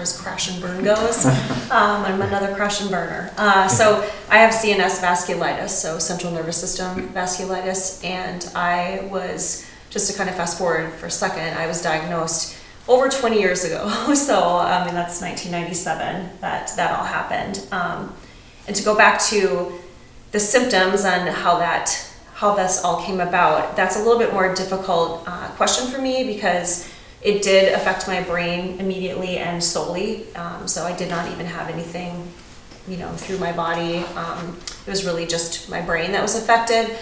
as crash and burn goes. I'm another crash and burner. So I have CNS vasculitis, so central nervous system vasculitis, and I was, just to kind of fast forward for a second, I was diagnosed over 20 years ago. So, I mean, that's 1997 that all happened. And to go back to the symptoms and how this all came about, that's a little bit more difficult question for me because it did affect my brain immediately and solely. So I did not even have anything, through my body. It was really just my brain that was affected.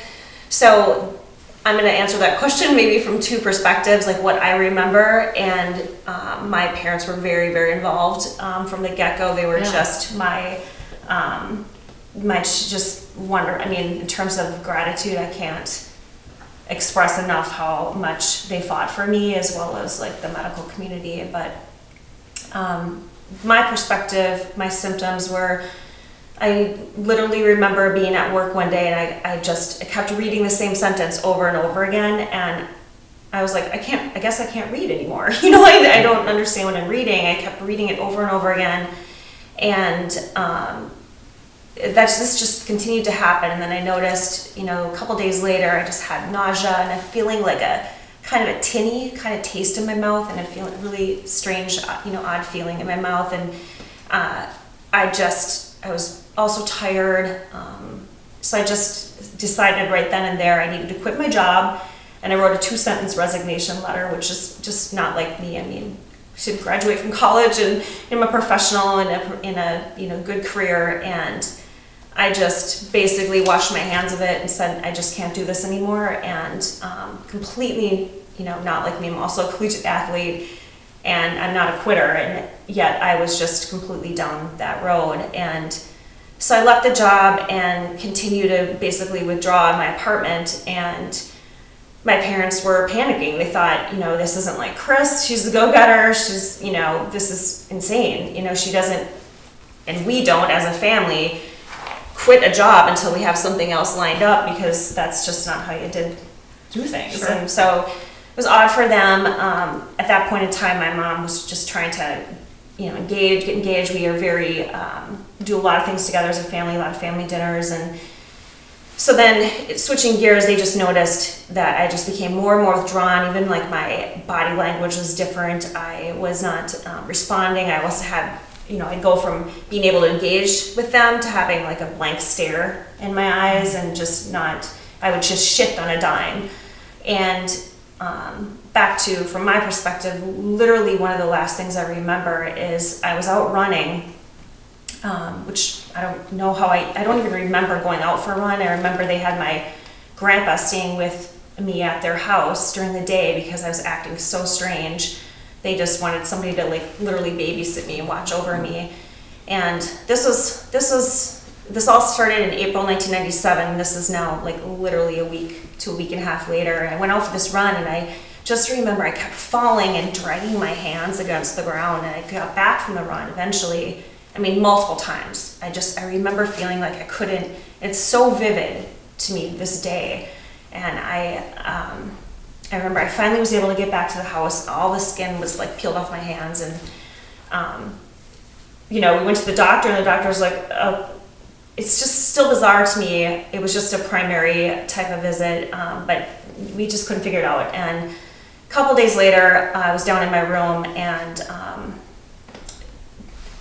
So I'm going to answer that question maybe from two perspectives, like what I remember. And my parents were very, very involved from the get-go. They were just my just wonder. I mean, in terms of gratitude, I can't express enough how much they fought for me, as well as like the medical community. But my perspective, my symptoms were, I literally remember being at work one day and I kept reading the same sentence over and over again, and I was like, I guess I can't read anymore. I don't understand what I'm reading. I kept reading it over and over again, and this just continued to happen. And then I noticed, a couple days later, I just had nausea and a feeling like a kind of a tinny kind of taste in my mouth, and a feeling really strange, odd feeling in my mouth. And I was also tired. So I just decided right then and there I needed to quit my job, and I wrote a 2-sentence resignation letter, which is just not like me. I mean, I should graduate from college and I'm a professional and in a good career, and I just basically washed my hands of it and said, I just can't do this anymore. And completely, not like me, I'm also a collegiate athlete and I'm not a quitter, and yet I was just completely down that road. And so I left the job and continued to basically withdraw in my apartment, and my parents were panicking. They thought, this isn't like Kris, she's a go-getter, she's, this is insane. She doesn't, and we don't as a family, quit a job until we have something else lined up, because that's just not how you do things. Sure. And so it was odd for them. At that point in time, my mom was just trying to, get engaged. We are very, do a lot of things together as a family, a lot of family dinners. And so then switching gears, they just noticed that I just became more and more withdrawn. Even like my body language was different. I was not responding. I also had, I'd go from being able to engage with them to having like a blank stare in my eyes, and just not, I would just shift on a dime. And back to, from my perspective, literally one of the last things I remember is I was out running, which I don't know how I don't even remember going out for a run. I remember they had my grandpa staying with me at their house during the day because I was acting so strange. They just wanted somebody to like literally babysit me and watch over me. And this all started in April 1997. This is now like literally a week to a week and a half later. I went out for this run, and I just remember I kept falling and dragging my hands against the ground, and I got back from the run eventually. I mean, multiple times. I remember feeling like I couldn't, it's so vivid to me this day. And I remember I finally was able to get back to the house. All the skin was like peeled off my hands, and we went to the doctor, and the doctor was like, it's just still bizarre to me. It was just a primary type of visit, but we just couldn't figure it out. And a couple days later, I was down in my room, and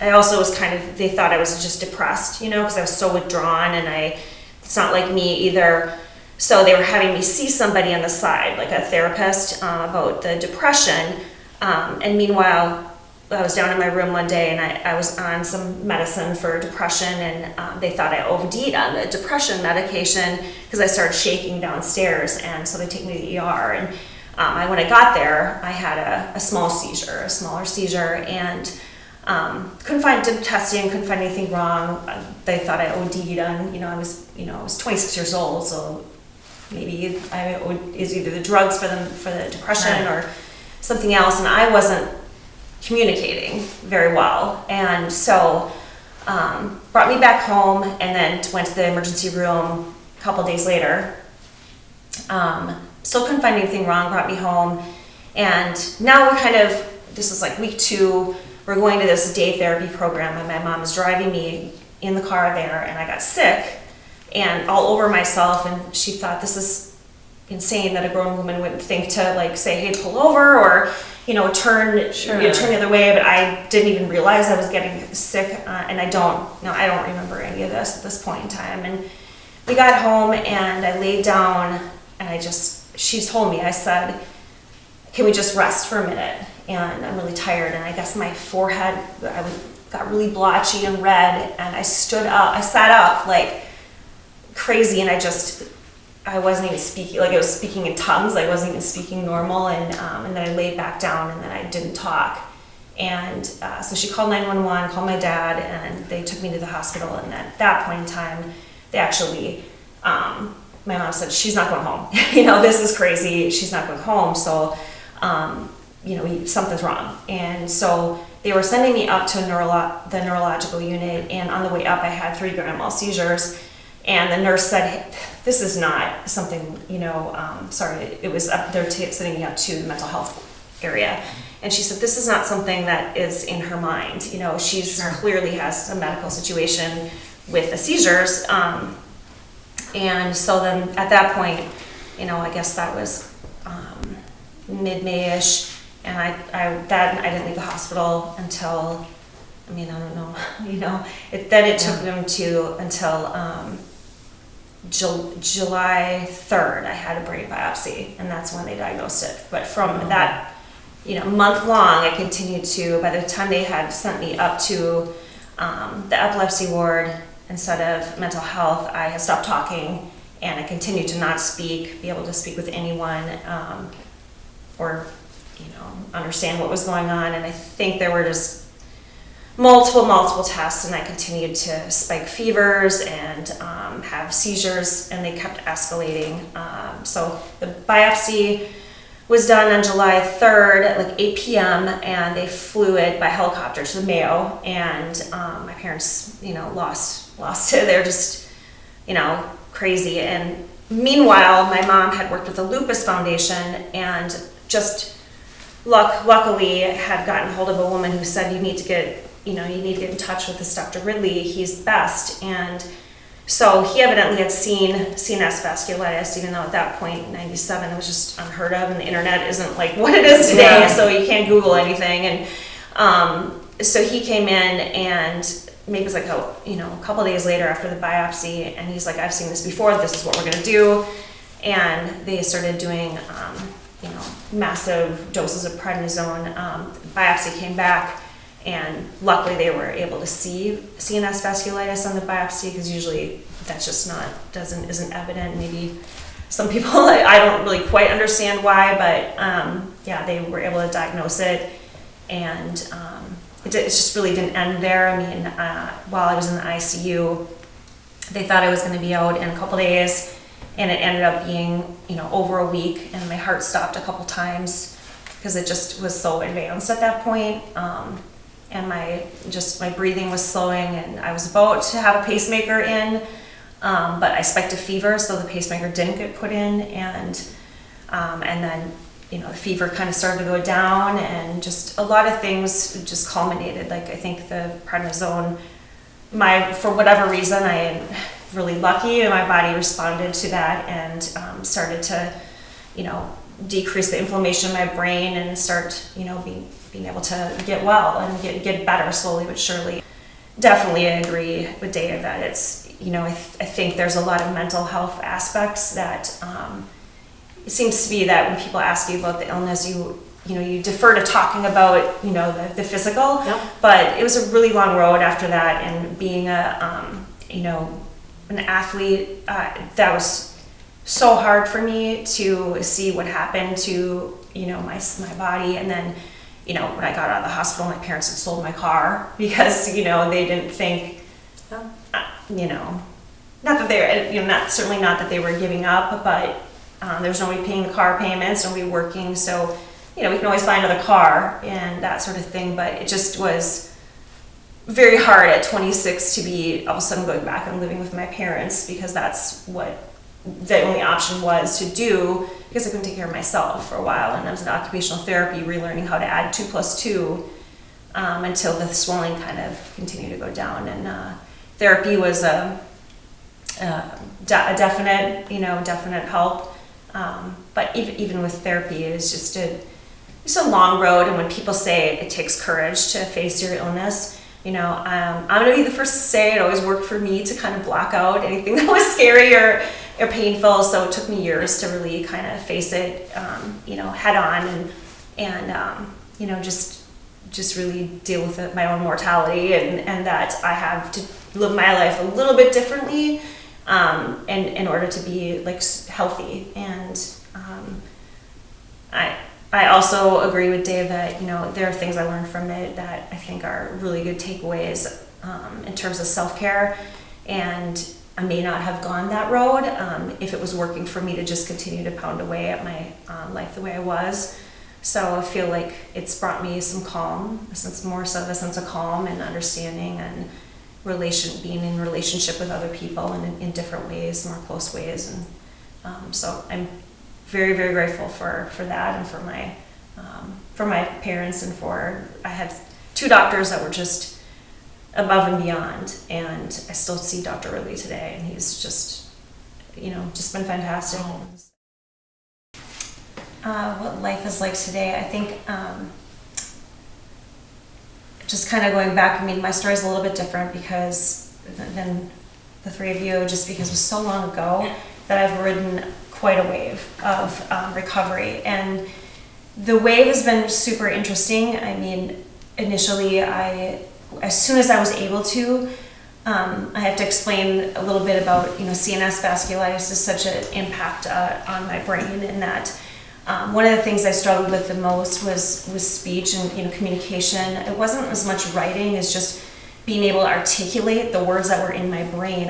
I also was they thought I was just depressed, because I was so withdrawn, and it's not like me either. So they were having me see somebody on the side, like a therapist, about the depression. And meanwhile, I was down in my room one day, and I was on some medicine for depression, and they thought I OD'd on the depression medication because I started shaking downstairs, and so they take me to the ER. And when I got there, I had a smaller seizure, and couldn't find testing, couldn't find anything wrong. They thought I OD'd on, I was 26 years old, so maybe is either the drugs for the depression or something else, and I wasn't communicating very well. And so brought me back home, and then went to the emergency room a couple days later. Still couldn't find anything wrong, brought me home, and now this is like week 2, we're going to this day therapy program, and my mom is driving me in the car there, and I got sick and all over myself, and she thought this is insane that a grown woman wouldn't think to like say, hey, pull over, or turn the other way. But I didn't even realize I was getting sick, and I don't remember any of this at this point in time. And we got home, and I laid down, and she told me, I said, can we just rest for a minute? And I'm really tired, and I guess my forehead got really blotchy and red, and I sat up like crazy, and I wasn't even speaking, like I was speaking in tongues, I wasn't even speaking normal, and then I laid back down, and then I didn't talk. And so she called 911, called my dad, and they took me to the hospital, and at that point in time, they actually, my mom said, she's not going home. This is crazy, she's not going home, so, something's wrong. And so they were sending me up to the neurological unit, and on the way up, I had 3 grand mal seizures. And the nurse said, hey, this is not something, it was up, they're sending me up to the mental health area. And she said, this is not something that is in her mind. She's clearly has a medical situation with the seizures. And so then at that point, I guess that was mid-May-ish. And I didn't leave the hospital until, I don't know, then it took them until July 3rd, I had a brain biopsy, and that's when they diagnosed it. But from that, month long, I continued to, by the time they had sent me up to the epilepsy ward instead of mental health, I had stopped talking, and I continued to not speak, be able to speak with anyone, or, understand what was going on. And I think there were just multiple tests, and I continued to spike fevers and have seizures, and they kept escalating. So the biopsy was done on July 3rd at like 8 p.m. and they flew it by helicopter to the Mayo, and my parents, lost it. They're just, crazy. And meanwhile, my mom had worked with the Lupus Foundation, and just luckily had gotten hold of a woman who said, you need to get in touch with this Dr. Ridley, he's best. And so he evidently had seen CNS vasculitis, even though at that point, in 97, it was just unheard of, and the internet isn't like what it is today, so you can't Google anything. And so he came in, and maybe it was like a couple days later after the biopsy, and he's like, I've seen this before, this is what we're gonna do. And they started doing massive doses of prednisone. Biopsy came back, and luckily they were able to see CNS vasculitis on the biopsy, because usually that's just isn't evident. Maybe some people, I don't really quite understand why, but they were able to diagnose it, and it just really didn't end there. While I was in the ICU, they thought I was going to be out in a couple days, and it ended up being over a week, and my heart stopped a couple times because it just was so advanced at that point. And my breathing was slowing, and I was about to have a pacemaker in, but I spiked a fever, so the pacemaker didn't get put in, and then the fever kind of started to go down, and just a lot of things just culminated. Like, I think the prednisone, for whatever reason, I am really lucky, and my body responded to that, and started to decrease the inflammation in my brain, and start being able to get well and get better slowly but surely. Definitely I agree with Dave that it's, I think there's a lot of mental health aspects that it seems to be that when people ask you about the illness, you defer to talking about, the physical. Yep. But it was a really long road after that, and being an athlete, that was so hard for me to see what happened to, my body. And then, when I got out of the hospital, my parents had sold my car because, they didn't think, not that they were, certainly not that they were giving up, but there was nobody paying the car payments, nobody working. So, we can always buy another car and that sort of thing. But it just was very hard at 26 to be all of a sudden going back and living with my parents, because that's what the only option was to do, because I couldn't take care of myself for a while. And I was in occupational therapy, relearning how to add 2 + 2 until the swelling kind of continued to go down. And therapy was a definite, definite help. But even with therapy, it's just a long road. And when people say it takes courage to face your illness, I'm going to be the first to say it always worked for me to kind of block out anything that was scary or painful. So it took me years to really kind of face it, head on and just really deal with it, my own mortality and that I have to live my life a little bit differently in order to be like healthy. And I also agree with Dave that, there are things I learned from it that I think are really good takeaways in terms of self-care. And I may not have gone that road if it was working for me to just continue to pound away at my life the way I was. So I feel like it's brought me some calm, more so a sense of calm and understanding and being in relationship with other people and in different ways, more close ways. And so I'm very, very grateful for that and for my parents and I had 2 doctors that were just above and beyond, and I still see Dr. Ridley today, and he's just been fantastic. What life is like today, I think just kind of going back, my story is a little bit different than the 3 of you, just because it was so long ago that I've ridden quite a wave of recovery. And the wave has been super interesting. Initially, as soon as I was able to, I have to explain a little bit about, CNS vasculitis is such an impact on my brain, in that one of the things I struggled with the most was speech and communication. It wasn't as much writing as just being able to articulate the words that were in my brain.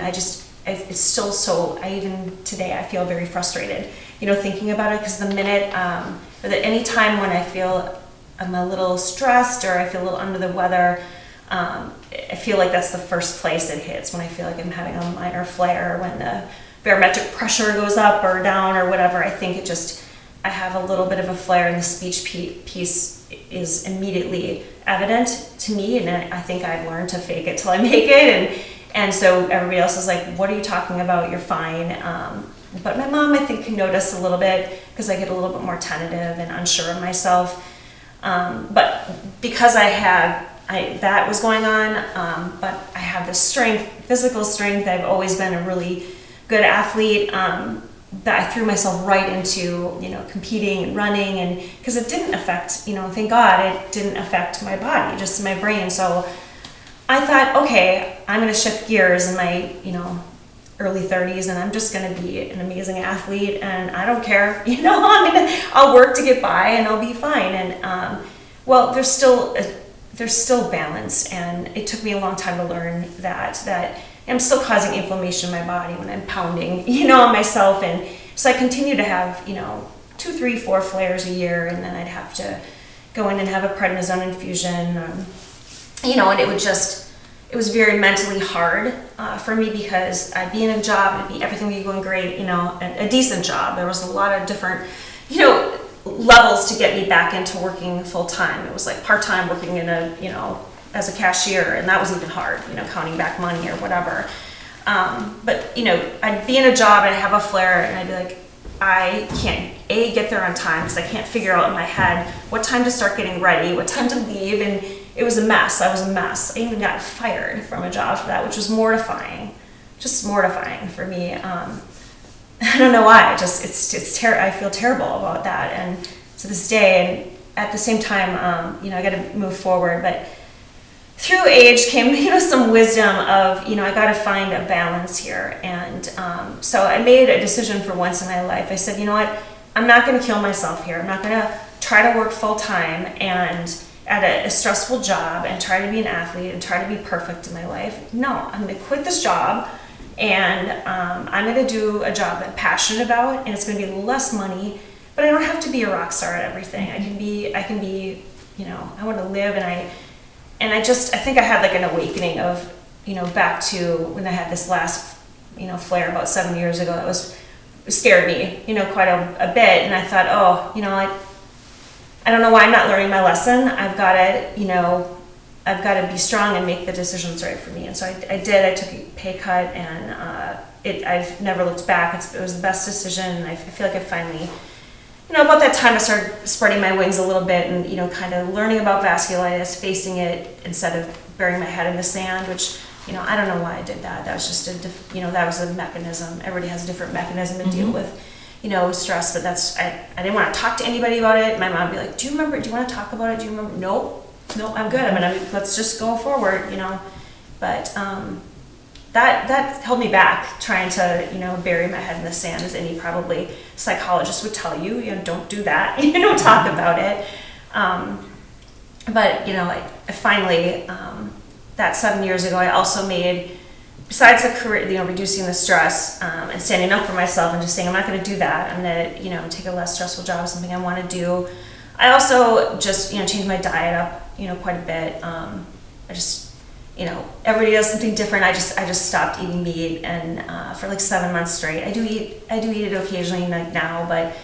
It's still even today, I feel very frustrated, thinking about it, because the minute, or any time when I feel I'm a little stressed or I feel a little under the weather, I feel like that's the first place it hits, when I feel like I'm having a minor flare, when the barometric pressure goes up or down or whatever. I think I have a little bit of a flare, and the speech piece is immediately evident to me, and I think I've learned to fake it till I make it, and so everybody else is like, what are you talking about? You're fine. But my mom, I think, can notice a little bit, because I get a little bit more tentative and unsure of myself. But because that was going on, but I have this physical strength. I've always been a really good athlete, that I threw myself right into, competing and running, and because it didn't affect, thank God it didn't affect my body, just my brain. So I thought, okay, I'm going to shift gears in my, early 30s, and I'm just going to be an amazing athlete, and I don't care, I'll work to get by, and I'll be fine. And well, there's still balance, and it took me a long time to learn that I'm still causing inflammation in my body when I'm pounding, on myself. And so I continue to have, 2, 3, 4 flares a year, and then I'd have to go in and have a prednisone infusion, and it was very mentally hard for me, because I'd be in a job, everything would be going great, a decent job. There was a lot of different, levels to get me back into working full time. It was like part-time, working in as a cashier, and that was even hard, counting back money or whatever. But I'd be in a job and I'd have a flare, and I'd be like, I can't get there on time, because I can't figure out in my head what time to start getting ready, what time to leave, and it was a mess. I was a mess. I even got fired from a job for that, which was mortifying, just mortifying for me. I don't know why. I feel terrible about that, and to this day. And at the same time, I got to move forward. But through age came, some wisdom of, I got to find a balance here. And so I made a decision for once in my life. I said, you know what? I'm not going to kill myself here. I'm not going to try to work full time and at a stressful job and try to be an athlete and try to be perfect in my life. No, I'm going to quit this job, and I'm going to do a job that I'm passionate about, and it's going to be less money, but I don't have to be a rock star at everything. I can be, I want to live, and I think I had like an awakening of, back to when I had this last, flare about 7 years ago. It scared me, quite a bit, and I thought, I don't know why I'm not learning my lesson. I've got to, I've got to be strong and make the decisions right for me. And so I did. I took a pay cut, and I've never looked back. It was the best decision. I feel like I finally, about that time I started spreading my wings a little bit and, kind of learning about vasculitis, facing it instead of burying my head in the sand, which, I don't know why I did that. That was just that was a mechanism. Everybody has a different mechanism to deal with, stress, but I didn't want to talk to anybody about it. My mom would be like, do you want to talk about it? Do you remember? Nope, I'm good. Let's just go forward, but, that held me back, trying to, bury my head in the sand, as any probably psychologist would tell you, don't do that, don't talk about it. But, I finally, that 7 years ago, I also made, besides the career, reducing the stress, and standing up for myself and just saying, I'm not going to do that. I'm going to, take a less stressful job, something I want to do. I also just, changed my diet up, quite a bit. I just, everybody does something different. I just stopped eating meat, and for like 7 months straight. I do eat it occasionally, like now, but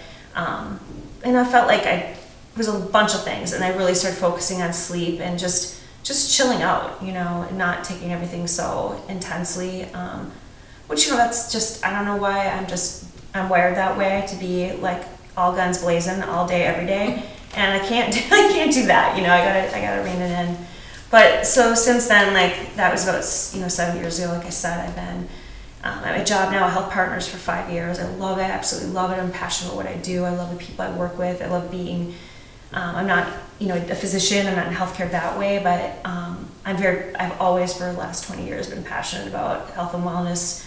and I felt like it was a bunch of things, and I really started focusing on sleep and just chilling out, and not taking everything so intensely. Which that's just, I don't know why, I'm wired that way, to be like all guns blazing all day every day, and I can't do that. I gotta rein it in. But so since then, like that was about 7 years ago. Like I said, I've been at my job now, Health Partners, for 5 years. I love it, absolutely love it. I'm passionate about what I do. I love the people I work with. I love being. I'm not a physician. I'm not in healthcare that way, but I've always, for the last 20 years, been passionate about health and wellness.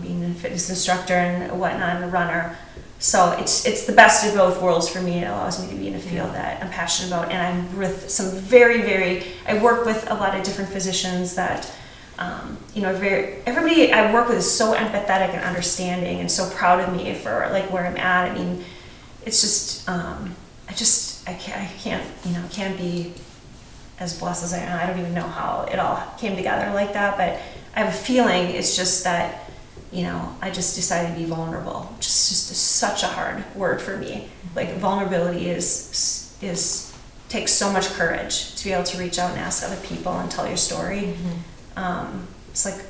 Being a fitness instructor and whatnot, and a runner. So it's the best of both worlds for me. It allows me to be in a field that I'm passionate about, and I'm with some I work with a lot of different physicians that, everybody I work with is so empathetic and understanding and so proud of me for like where I'm at. It's just, I can't be as blessed as I am. I don't even know how it all came together like that, but I have a feeling it's just that, I just decided to be vulnerable, which is just such a hard word for me. Like vulnerability takes so much courage to be able to reach out and ask other people and tell your story. It's like,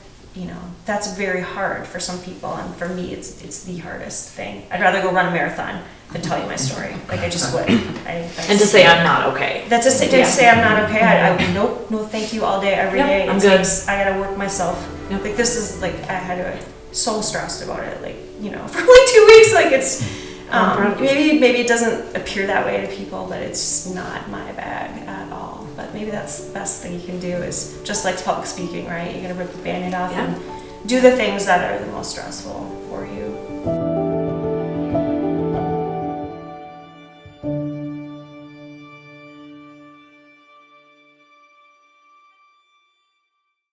that's very hard for some people, and for me, it's the hardest thing. I'd rather go run a marathon than tell you my story. Like I just would. And to say I'm not okay. That's to say I'm not okay. I nope, no, thank you all day, every day. I'm good. I gotta work myself. Yep. Like this is like I had to. So stressed about it, like for like 2 weeks. Like it's maybe it doesn't appear that way to people, but it's not my bag at all. But maybe that's the best thing you can do, is just like public speaking, right? You're gonna rip the Band-Aid off and do the things that are the most stressful for you.